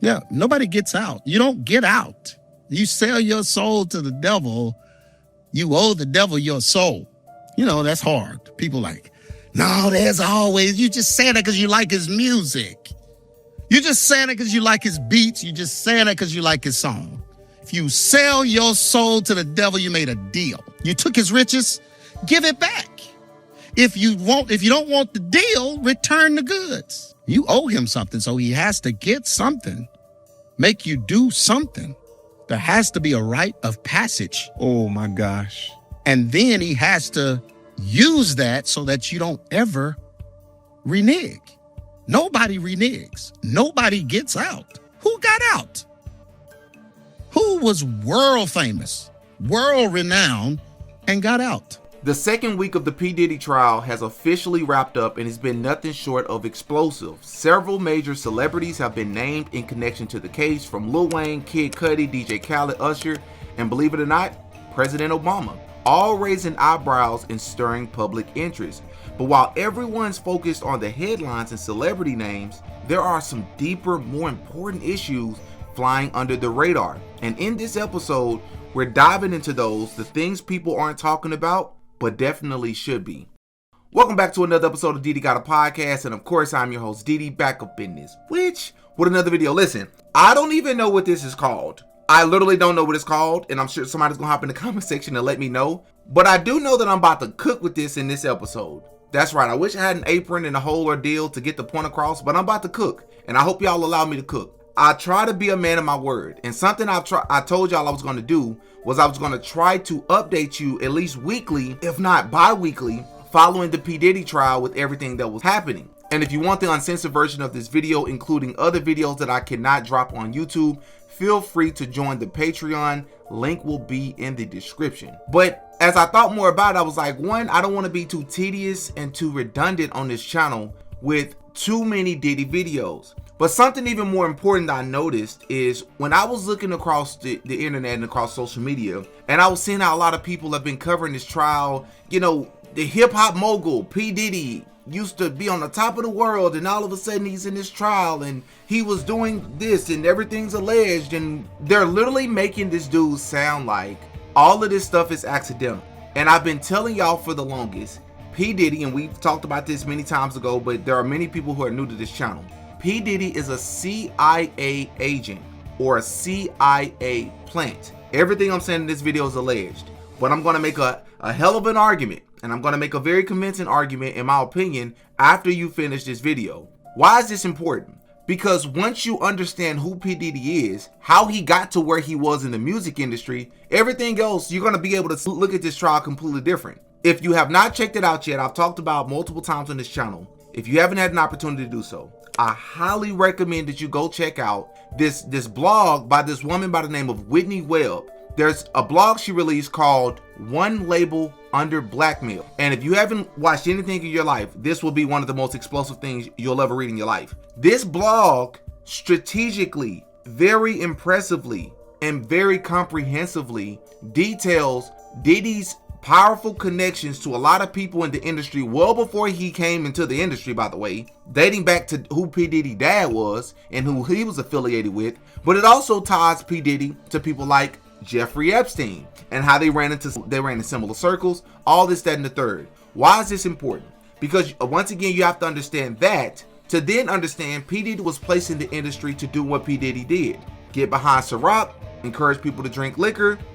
Yeah, nobody gets out. You don't get out. You sell your soul to the devil. You owe the devil your soul. That's hard. People like, no, there's always, you just saying that because you like his music. You just saying it because you like his beats. You just saying it because you like his song. If you sell your soul to the devil, you made a deal. You took his riches, give it back. If you don't want the deal, return the goods. You owe him something, so he has to get something, make you do something. There has to be a rite of passage. Oh my gosh. And then he has to use that so that you don't ever renege. Nobody reneges. Nobody gets out. Who got out? Who was world famous, world renowned, and got out? The second week of the P. Diddy trial has officially wrapped up and has been nothing short of explosive. Several major celebrities have been named in connection to the case, from Lil Wayne, Kid Cudi, DJ Khaled, Usher, and believe it or not, President Obama, all raising eyebrows and stirring public interest. But while everyone's focused on the headlines and celebrity names, there are some deeper, more important issues flying under the radar. And in this episode, we're diving into those, the things people aren't talking about, but definitely should be. Welcome back to another episode of Diddy Got a Podcast, and of course I'm your host Diddy, back up in this witch with another video. Listen, I don't even know what this is called. I literally don't know what it's called, and I'm sure somebody's gonna hop in the comment section and let me know. But I do know that I'm about to cook with this in this episode. That's right, I wish I had an apron and a whole ordeal to get the point across, but I'm about to cook, and I hope y'all allow me to cook. I try to be a man of my word, and something I told y'all I was going to do was I was going to try to update you at least weekly, if not bi-weekly, following the P. Diddy trial with everything that was happening. And if you want the uncensored version of this video, including other videos that I cannot drop on YouTube, feel free to join the Patreon. Link will be in the description. But as I thought more about it, I was like, one, I don't want to be too tedious and too redundant on this channel with too many Diddy videos. But something even more important that I noticed is when I was looking across the internet and across social media, and I was seeing how a lot of people have been covering this trial. The hip hop mogul P. Diddy used to be on the top of the world, and all of a sudden he's in this trial and he was doing this and everything's alleged, and they're literally making this dude sound like all of this stuff is accidental. And I've been telling y'all for the longest, P. Diddy, and we've talked about this many times ago, but there are many people who are new to this channel. P. Diddy is a CIA agent or a CIA plant. Everything I'm saying in this video is alleged, but I'm going to make a hell of an argument, and I'm going to make a very convincing argument, in my opinion, after you finish this video. Why is this important? Because once you understand who P. Diddy is, how he got to where he was in the music industry, everything else, you're going to be able to look at this trial completely different. If you have not checked it out yet, I've talked about multiple times on this channel. If you haven't had an opportunity to do so, I highly recommend that you go check out this blog by this woman by the name of Whitney Webb. There's a blog she released called One Label Under Blackmail. And if you haven't watched anything in your life, this will be one of the most explosive things you'll ever read in your life. This blog strategically, very impressively, and very comprehensively details Diddy's powerful connections to a lot of people in the industry well before he came into the industry, by the way, dating back to who P. Diddy dad was and who he was affiliated with. But it also ties P. Diddy to people like Jeffrey Epstein and how they ran in similar circles, all this, that, and the third. Why is this important? Because once again, you have to understand that to then understand P. Diddy was placed in the industry to do what P. Diddy did. Get behind Ciroc, encourage people to drink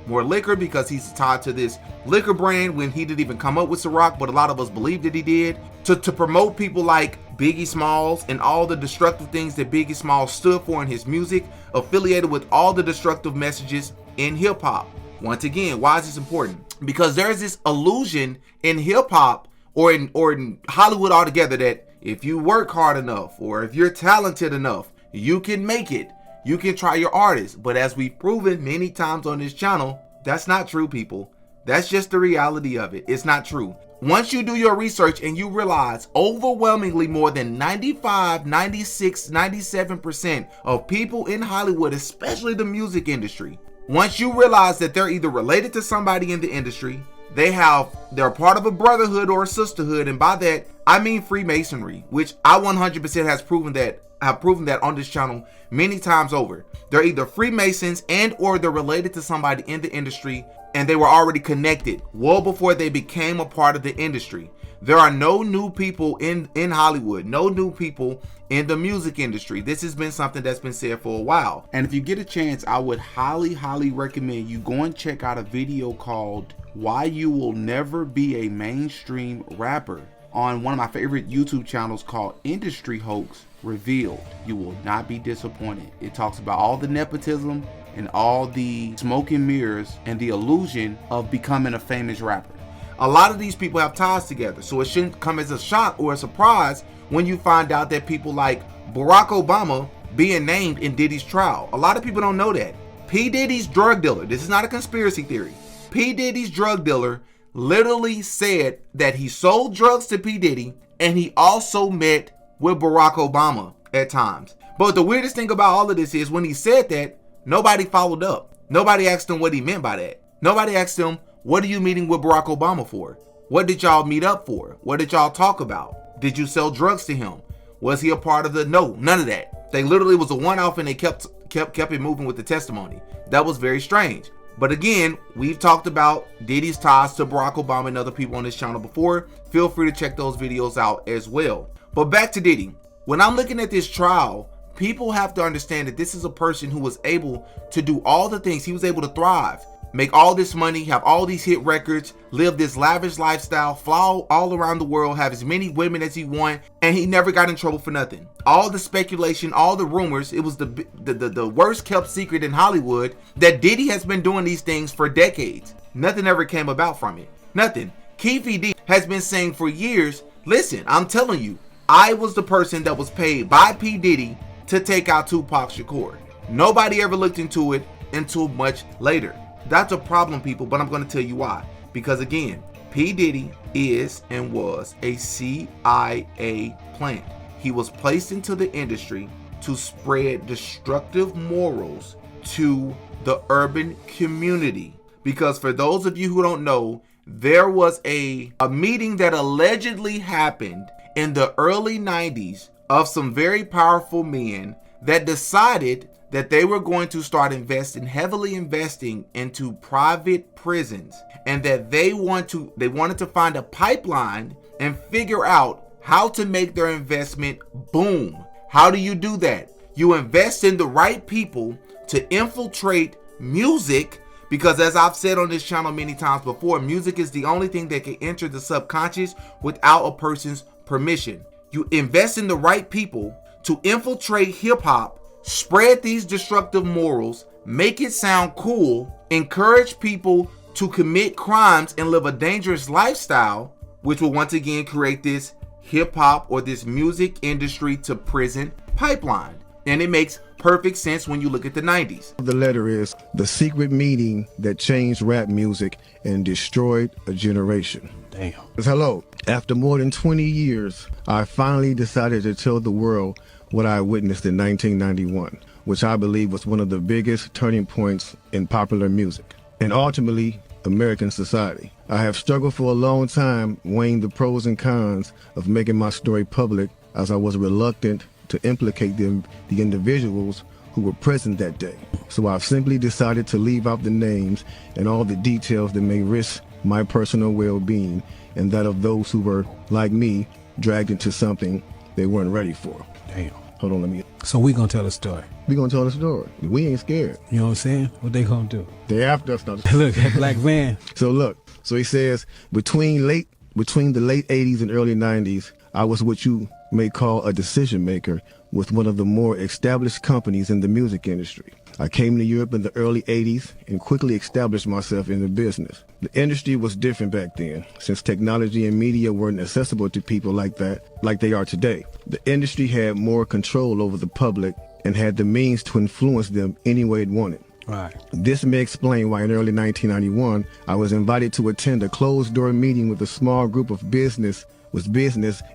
more liquor, because he's tied to this liquor brand when he didn't even come up with Ciroc, but a lot of us believe that he did. To promote people like Biggie Smalls and all the destructive things that Biggie Smalls stood for in his music, affiliated with all the destructive messages in hip hop. Once again, why is this important? Because there's this illusion in hip hop or in Hollywood altogether that if you work hard enough or if you're talented enough, you can make it. You can try your hardest. But as we've proven many times on this channel, that's not true, people. That's just the reality of it. It's not true. Once you do your research and you realize overwhelmingly more than 95, 96, 97% of people in Hollywood, especially the music industry, once you realize that they're either related to somebody in the industry, they're part of a brotherhood or a sisterhood, and by that I mean Freemasonry, which I 100% has proven that have proven that on this channel many times over. They're either Freemasons and or they're related to somebody in the industry, and they were already connected well before they became a part of the industry. There are no new people in Hollywood, no new people in the music industry. This has been something that's been said for a while. And if you get a chance, I would highly recommend you go and check out a video called Why You Will Never Be a Mainstream Rapper on one of my favorite YouTube channels called Industry Hoax Revealed. You will not be disappointed. It talks about all the nepotism and all the smoke and mirrors and the illusion of becoming a famous rapper. A lot of these people have ties together, so it shouldn't come as a shock or a surprise when you find out that people like Barack Obama being named in Diddy's trial. A lot of people don't know that. P. Diddy's drug dealer, this is not a conspiracy theory, P. Diddy's drug dealer literally said that he sold drugs to P. Diddy and he also met with Barack Obama at times. But the weirdest thing about all of this is when he said that, nobody followed up. Nobody asked him what he meant by that. Nobody asked him, what are you meeting with Barack Obama for? What did y'all meet up for? What did y'all talk about? Did you sell drugs to him? Was he a part of the? No, none of that. They literally was a one-off and they kept it moving with the testimony. That was very strange. But again, we've talked about Diddy's ties to Barack Obama and other people on this channel before. Feel free to check those videos out as well. But back to Diddy. When I'm looking at this trial, people have to understand that this is a person who was able to do all the things. He was able to thrive, make all this money, have all these hit records, live this lavish lifestyle, fly all around the world, have as many women as he wanted, and he never got in trouble for nothing. All the speculation, all the rumors, it was the worst kept secret in Hollywood that Diddy has been doing these things for decades. Nothing ever came about from it. Nothing. Keefy D has been saying for years, listen, I'm telling you, I was the person that was paid by P. Diddy to take out Tupac Shakur. Nobody ever looked into it until much later. That's a problem, people, but I'm going to tell you why. Because again, P. Diddy is and was a CIA plant. He was placed into the industry to spread destructive morals to the urban community. Because for those of you who don't know, there was a meeting that allegedly happened in the early 90s of some very powerful men that decided that they were going to start heavily investing into private prisons, and that they wanted to find a pipeline and figure out how to make their investment boom. How do you do that? You invest in the right people to infiltrate music, because as I've said on this channel many times before, music is the only thing that can enter the subconscious without a person's permission. You invest in the right people to infiltrate hip hop, spread these destructive morals, make it sound cool, encourage people to commit crimes and live a dangerous lifestyle, which will once again create this hip hop or this music industry to prison pipeline. And it makes perfect sense when you look at the 90s. The letter is the secret meeting that changed rap music and destroyed a generation. Damn. Hello. After more than 20 years, I finally decided to tell the world what I witnessed in 1991, which I believe was one of the biggest turning points in popular music and ultimately American society. I have struggled for a long time weighing the pros and cons of making my story public, as I was reluctant to implicate the individuals who were present that day. So I've simply decided to leave out the names and all the details that may risk my personal well-being and that of those who were, like me, dragged into something they weren't ready for. Damn. Hold on, let me. So we gonna tell the story. We gonna tell the story. We ain't scared. You know what I'm saying? What they gonna do? They after us. Now. Look, that black van. So look. So he says between the late 80s and early 90s, I was what you may call a decision maker with one of the more established companies in the music industry. I came to Europe in the early 80s and quickly established myself in the business. The industry was different back then, since technology and media weren't accessible to people like they are today. The industry had more control over the public and had the means to influence them any way it wanted. Right. This may explain why in early 1991, I was invited to attend a closed-door meeting with a small group of business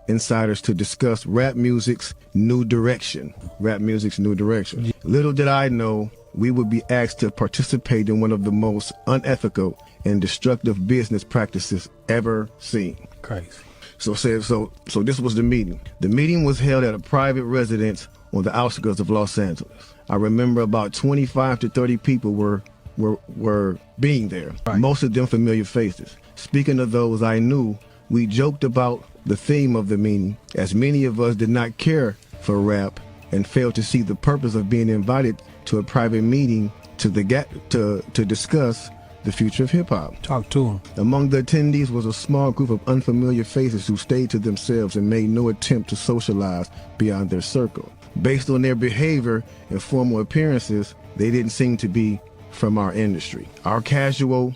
insiders to discuss rap music's new direction. Little did I know we would be asked to participate in one of the most unethical and destructive business practices ever seen. Crazy. So this was the meeting. The meeting was held at a private residence on the outskirts of Los Angeles. I remember about 25 to 30 people were being there, most of them familiar faces. Speaking of those I knew, we joked about the theme of the meeting, as many of us did not care for rap and failed to see the purpose of being invited to a private meeting to discuss the future of hip-hop. Talk to him. Among the attendees was a small group of unfamiliar faces who stayed to themselves and made no attempt to socialize beyond their circle. Based on their behavior and formal appearances, they didn't seem to be from our industry. Our casual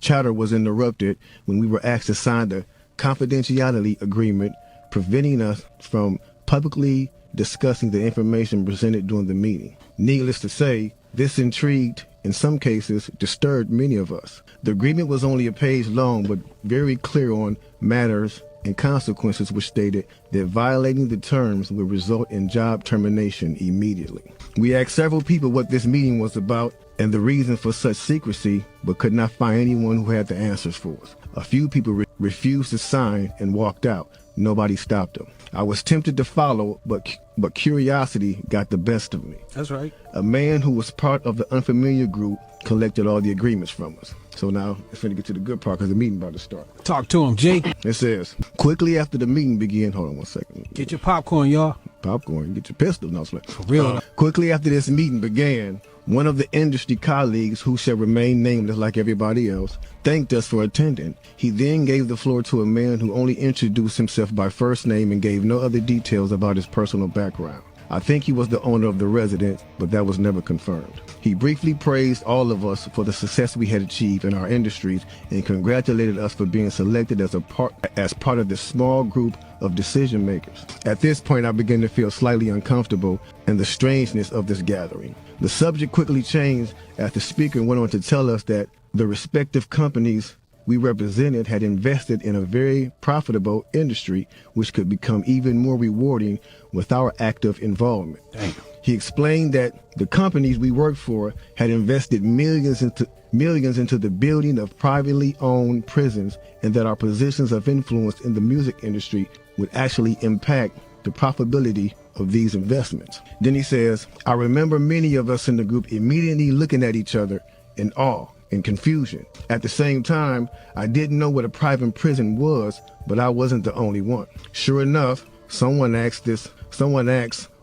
chatter was interrupted when we were asked to sign the confidentiality agreement, preventing us from publicly discussing the information presented during the meeting. Needless to say, this intrigued, in some cases, disturbed many of us. The agreement was only a page long, but very clear on matters and consequences, which stated that violating the terms would result in job termination immediately. We asked several people what this meeting was about and the reason for such secrecy, but could not find anyone who had the answers for us. A few people refused to sign and walked out. Nobody stopped them. I was tempted to follow, but curiosity got the best of me. That's right. A man who was part of the unfamiliar group collected all the agreements from us. So now it's going to get to the good part because the meeting about to start. Talk to him, G. It says, quickly after the meeting began, hold on one second. Get your popcorn, y'all. Popcorn, get your pistol. No, it's like, For real. quickly after this meeting began, one of the industry colleagues, who shall remain nameless like everybody else, thanked us for attending. He then gave the floor to a man who only introduced himself by first name and gave no other details about his personal background. I think he was the owner of the residence, but that was never confirmed. He briefly praised all of us for the success we had achieved in our industries and congratulated us for being selected as part of this small group of decision makers. At this point, I began to feel slightly uncomfortable and the strangeness of this gathering. The subject quickly changed as the speaker went on to tell us that the respective companies we represented had invested in a very profitable industry, which could become even more rewarding with our active involvement. Damn. He explained that the companies we worked for had invested millions into the building of privately owned prisons, and that our positions of influence in the music industry would actually impact the profitability of these investments. Then he says, I remember many of us in the group immediately looking at each other in awe and confusion. At the same time, I didn't know what a private prison was, but I wasn't the only one. Sure enough, someone asked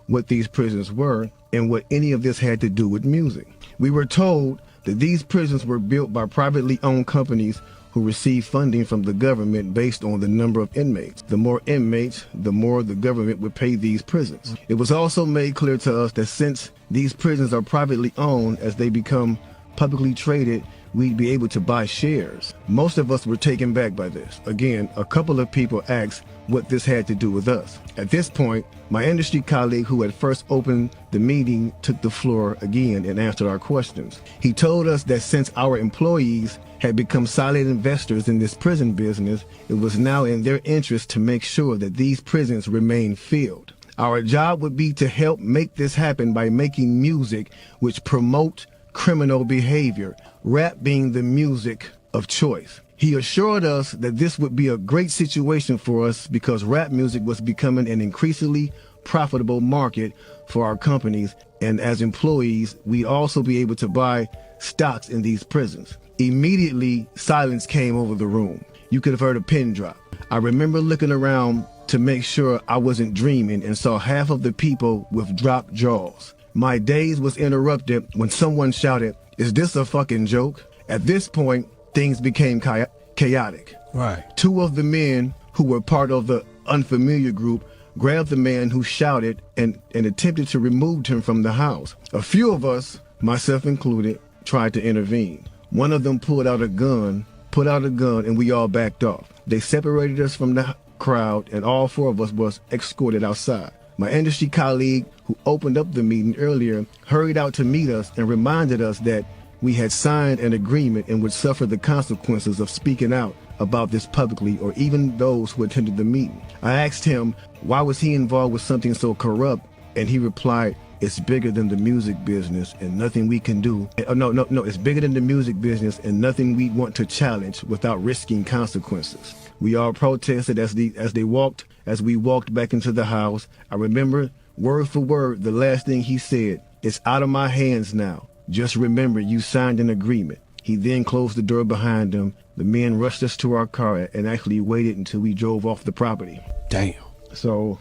what these prisons were and what any of this had to do with music. We were told that these prisons were built by privately owned companies who receive funding from the government based on the number of inmates. The more inmates, the more the government would pay these prisons. It was also made clear to us that since these prisons are privately owned, as they become publicly traded, we'd be able to buy shares. Most of us were taken back by this. Again, a couple of people asked what this had to do with us. At this point, my industry colleague who had first opened the meeting took the floor again and answered our questions. He told us that since our employees had become silent investors in this prison business, it was now in their interest to make sure that these prisons remain filled. Our job would be to help make this happen by making music which promote criminal behavior, rap being the music of choice. He assured us that this would be a great situation for us because rap music was becoming an increasingly profitable market for our companies, and as employees, we'd also be able to buy stocks in these prisons. Immediately, silence came over the room. You could have heard a pin drop. I remember looking around to make sure I wasn't dreaming and saw half of the people with dropped jaws. My daze was interrupted when someone shouted, "Is this a fucking joke?" At this point, things became chaotic. Right. Two of the men who were part of the unfamiliar group grabbed the man who shouted and attempted to remove him from the house. A few of us, myself included, tried to intervene. One of them pulled out a gun, and we all backed off. They separated us from the crowd, and all four of us was escorted outside. My industry colleague, who opened up the meeting earlier, hurried out to meet us and reminded us that we had signed an agreement and would suffer the consequences of speaking out about this publicly, or even those who attended the meeting. I asked him why was he involved with something so corrupt, and he replied, "It's bigger than the music business and nothing we can do." It's bigger than the music business and nothing we'd want to challenge without risking consequences. We all protested as we walked back into the house. I remember Word for word, the last thing he said, "It's out of my hands now. Just remember you signed an agreement." He then closed the door behind him. The men rushed us to our car and actually waited until we drove off the property. Damn. So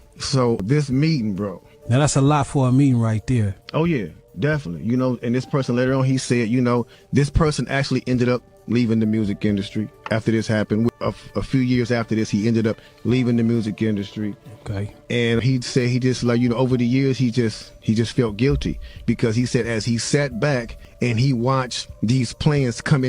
this meeting, bro. Now that's a lot for a meeting right there. Oh yeah, definitely. You know, and this person later on, he said, you know, this person actually ended up leaving the music industry after this happened. A few years after this, he ended up leaving the music industry. Okay. And he said he just, like, you know, over the years, he just felt guilty because he said as he sat back and he watched these plans come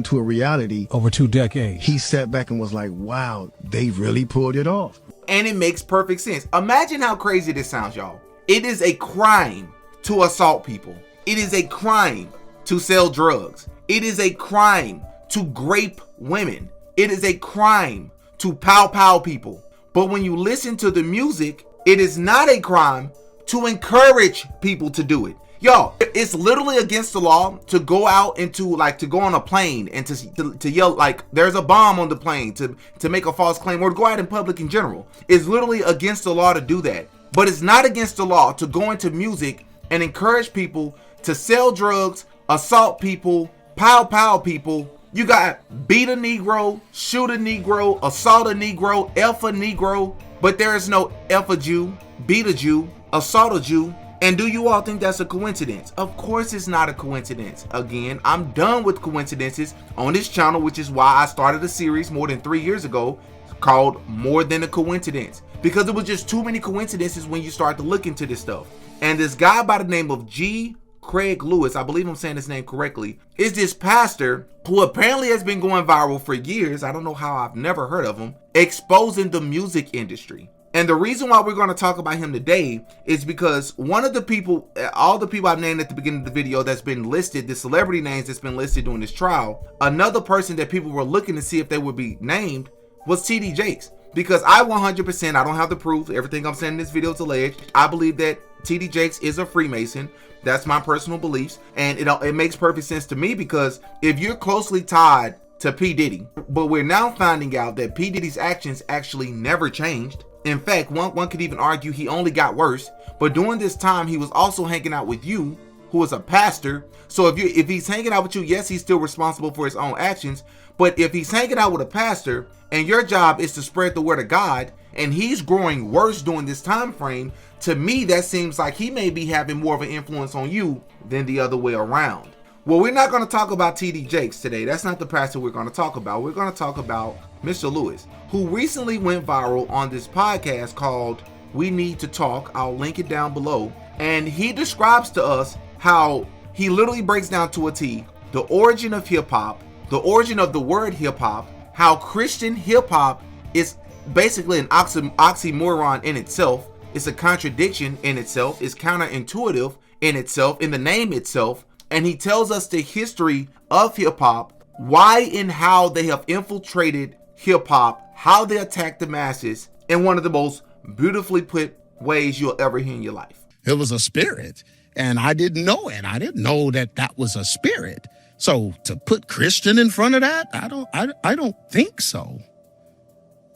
to a reality Over 2 decades. he sat back and was like, wow, they really pulled it off. And it makes perfect sense. Imagine how crazy this sounds, y'all. It is a crime to assault people. It is a crime to sell drugs. It is a crime to grape women. It is a crime to pow people. But when you listen to the music, it is not a crime to encourage people to do it. Y'all, it's literally against the law to go out and to go on a plane and to yell like there's a bomb on the plane, to make a false claim, or to go out in public in general. It's literally against the law to do that. But it's not against the law to go into music and encourage people to sell drugs, assault people, pow people. You got beat a Negro, shoot a Negro, assault a Negro, F a Negro, but there is no F a Jew, beat a Jew, assault a Jew. And do you all think that's a coincidence? Of course it's not a coincidence. Again, I'm done with coincidences on this channel, which is why I started a series more than 3 years ago called More Than a Coincidence. Because it was just too many coincidences when you start to look into this stuff. And this guy by the name of G. Craig Lewis, I believe I'm saying his name correctly, is this pastor who apparently has been going viral for years. I don't know how, I've never heard of him, exposing the music industry. And the reason why we're going to talk about him today is because one of the people, all the people I've named at the beginning of the video that's been listed, the celebrity names that's been listed during this trial, another person that people were looking to see if they would be named was T.D. Jakes. Because I 100%, I don't have the proof, everything I'm saying in this video is alleged. I believe that T.D. Jakes is a Freemason. That's my personal beliefs. And it makes perfect sense to me because if you're closely tied to P. Diddy, but we're now finding out that P. Diddy's actions actually never changed. In fact, one could even argue he only got worse. But during this time, he was also hanging out with you, who is a pastor. So if he's hanging out with you, yes, he's still responsible for his own actions. But if he's hanging out with a pastor and your job is to spread the word of God, and he's growing worse during this time frame, to me, that seems like he may be having more of an influence on you than the other way around. Well, we're not going to talk about T.D. Jakes today. That's not the pastor we're going to talk about. We're going to talk about Mr. Lewis, who recently went viral on this podcast called We Need to Talk. I'll link it down below. And he describes to us how he literally breaks down to a T the origin of hip hop, the origin of the word hip hop, how Christian hip hop is basically an oxymoron in itself. It's a contradiction in itself. It's counterintuitive in itself, in the name itself. And he tells us the history of hip hop, why and how they have infiltrated hip hop, how they attack the masses in one of the most beautifully put ways you'll ever hear in your life. It was a spirit, and I didn't know it. I didn't know that was a spirit. So to put Christian in front of that, I don't think so.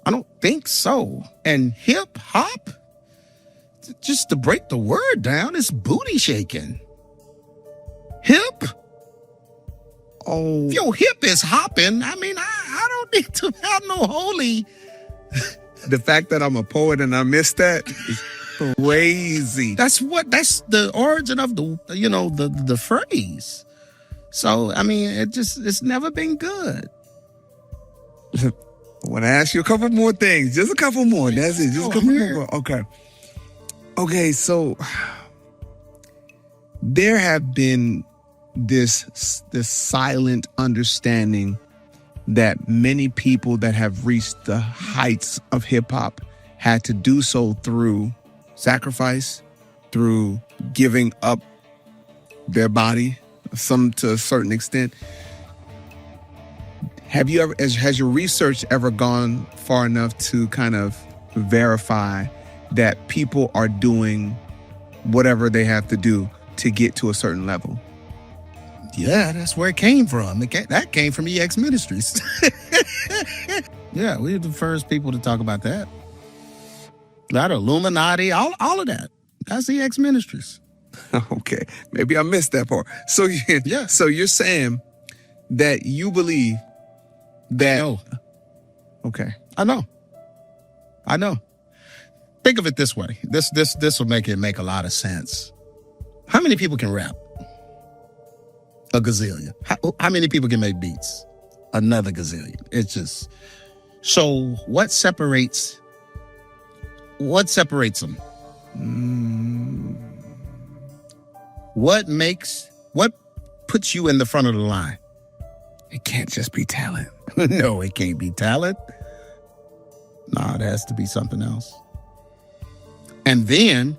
I don't think so. And hip hop, just to break the word down, is booty shaking. Hip? Oh, if your hip is hopping, I mean, I don't need to have no holy. The fact that I'm a poet and I missed that is crazy. That's the origin of the phrase. So, I mean, it's never been good. I want to ask you a couple more things. Just a couple more. That's it. Just a couple more. Okay. Okay, so there have been this silent understanding that many people that have reached the heights of hip hop had to do so through sacrifice, through giving up their body, some to a certain extent. Have you ever, has your research ever gone far enough to kind of verify that people are doing whatever they have to do to get to a certain level? Yeah, that's where it came from. That came from EX Ministries. Yeah, we were the first people to talk about that. A lot of Illuminati, all of that. That's EX Ministries. Okay, maybe I missed that part. So Yeah. so you're saying that you believe that? No, Okay. I know. Think of it this way. This will make a lot of sense. How many people can rap? A gazillion. How many people can make beats? Another gazillion. It's just, so what separates them? What puts you in the front of the line? It can't just be talent. No, it can't be talent. No, it has to be something else. And then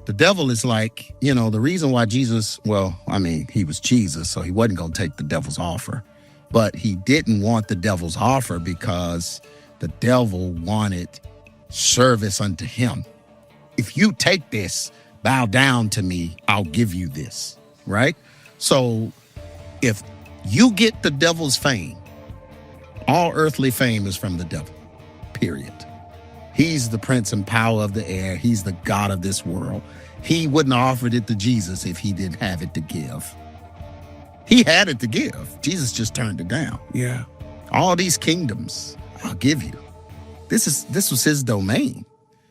the devil is like, the reason why Jesus, he was Jesus, so he wasn't going to take the devil's offer. But he didn't want the devil's offer because the devil wanted service unto him. If you take this, bow down to me, I'll give you this, right? So if you get the devil's fame, all earthly fame is from the devil, period. He's the prince and power of the air. He's the God of this world. He wouldn't have offered it to Jesus if he didn't have it to give. He had it to give. Jesus just turned it down. Yeah. All these kingdoms, I'll give you. This was his domain.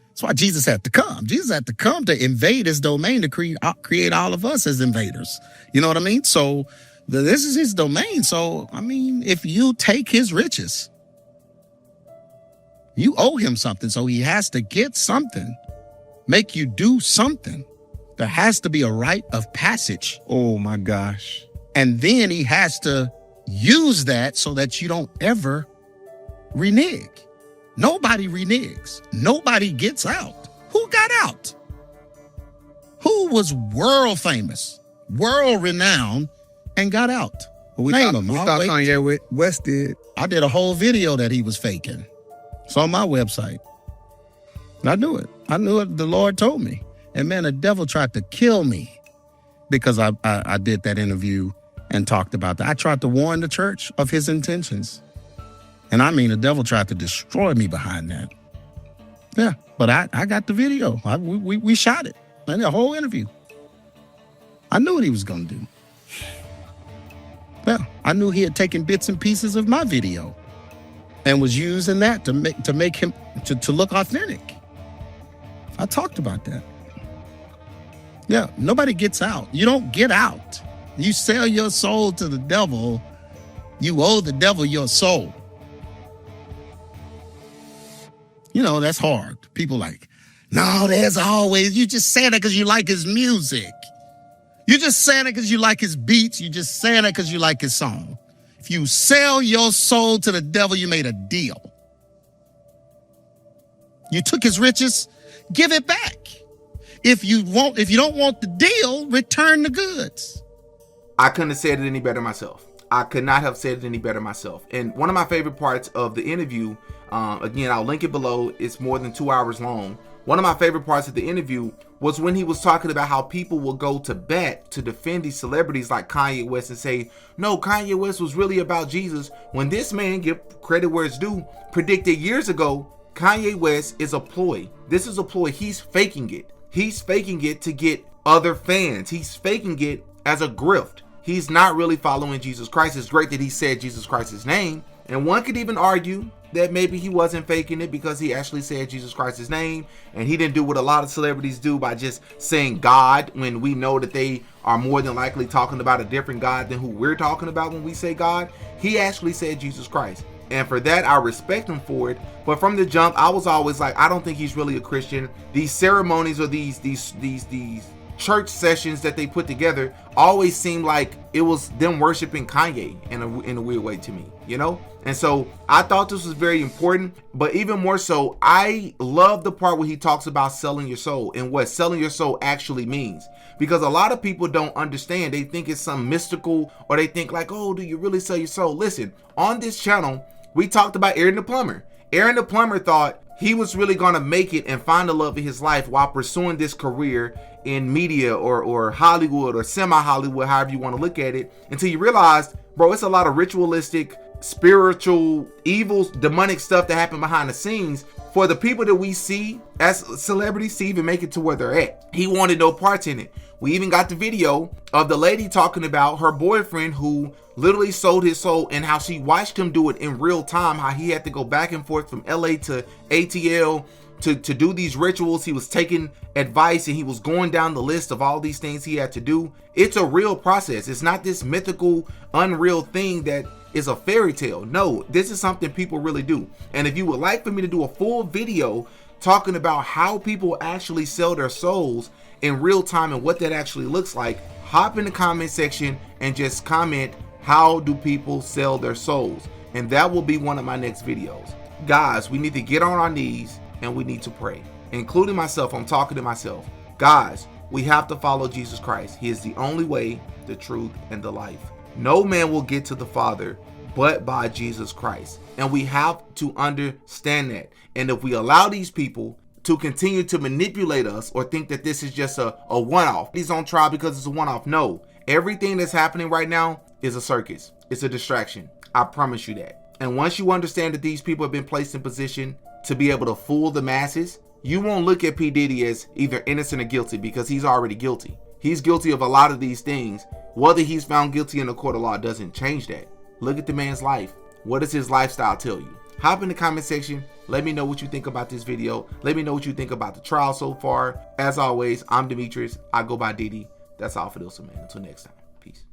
That's why Jesus had to come. Jesus had to come to invade his domain, to create all of us as invaders. You know what I mean? So this is his domain. So, if you take his riches, you owe him something. So he has to get something, make you do something. There has to be a rite of passage. Oh my gosh. And then he has to use that so that you don't ever renege. Nobody reneges. Nobody gets out. Who got out? Who was world famous, world renowned, and got out? We Name thought, them. we I'll thought wait. Kanye West did. I did a whole video that he was faking. It's on my website. And I knew it. The Lord told me. And man, the devil tried to kill me because I did that interview and talked about that. I tried to warn the church of his intentions. And the devil tried to destroy me behind that. Yeah, but I got the video. We shot it. And the whole interview. I knew what he was going to do. Yeah, I knew he had taken bits and pieces of my video and was using that to make him to look authentic. I talked about that. Yeah, nobody gets out. You don't get out. You sell your soul to the devil, you owe the devil your soul. That's hard. People like, no, there's always, you just saying that because you like his music. You just saying it because you like his beats. You just saying it because you like his song. If you sell your soul to the devil, you made a deal. You took his riches, give it back. If you don't want the deal, return the goods. I couldn't have said it any better myself. I could not have said it any better myself. And one of my favorite parts of the interview, again, I'll link it below. It's more than 2 hours long. One of my favorite parts of the interview was when he was talking about how people will go to bat to defend these celebrities like Kanye West and say, no, Kanye West was really about Jesus. When this man, give credit where it's due, predicted years ago, Kanye West is a ploy. This is a ploy. He's faking it. He's faking it to get other fans. He's faking it as a grift. He's not really following Jesus Christ. It's great that he said Jesus Christ's name. And one could even argue that maybe he wasn't faking it because he actually said Jesus Christ's name, and he didn't do what a lot of celebrities do by just saying God, when we know that they are more than likely talking about a different God than who we're talking about when we say God. He actually said Jesus Christ. And for that, I respect him for it. But from the jump, I was always like, I don't think he's really a Christian. These ceremonies or these church sessions that they put together always seemed like it was them worshiping Kanye in a weird way to me, And so I thought this was very important, but even more so, I love the part where he talks about selling your soul and what selling your soul actually means. Because a lot of people don't understand. They think it's some mystical, or they think like, oh, do you really sell your soul? Listen, on this channel, we talked about Aaron the Plumber. Aaron the Plumber thought he was really going to make it and find the love of his life while pursuing this career in media or Hollywood or semi-Hollywood, however you want to look at it, until you realized, bro, it's a lot of ritualistic spiritual evils, demonic stuff that happened behind the scenes. For the people that we see as celebrities to even make it to where they're at, he wanted no parts in it. We even got the video of the lady talking about her boyfriend who literally sold his soul, and how she watched him do it in real time, how he had to go back and forth from LA to ATL to do these rituals. He was taking advice and he was going down the list of all these things he had to do. It's a real process. It's not this mythical, unreal thing that is a fairy tale. No, this is something people really do. And if you would like for me to do a full video talking about how people actually sell their souls in real time and what that actually looks like, hop in the comment section and just comment, how do people sell their souls? And that will be one of my next videos. Guys, we need to get on our knees and we need to pray. Including myself, I'm talking to myself. Guys, we have to follow Jesus Christ. He is the only way, the truth, and the life. No man will get to the Father but by Jesus Christ. And we have to understand that. And if we allow these people to continue to manipulate us or think that this is just a one-off, he's on trial because it's a one-off. No, everything that's happening right now is a circus. It's a distraction. I promise you that. And once you understand that these people have been placed in position to be able to fool the masses, you won't look at P. Diddy as either innocent or guilty, because he's already guilty. He's guilty of a lot of these things. Whether he's found guilty in the court of law doesn't change that. Look at the man's life. What does his lifestyle tell you? Hop in the comment section. Let me know what you think about this video. Let me know what you think about the trial so far. As always, I'm Demetrius. I go by Diddy. That's all for this one, man. Until next time. Peace.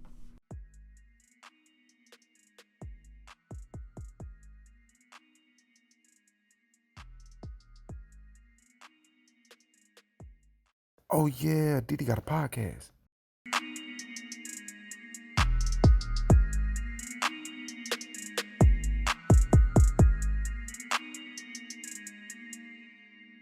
Oh yeah, Diddy got a podcast.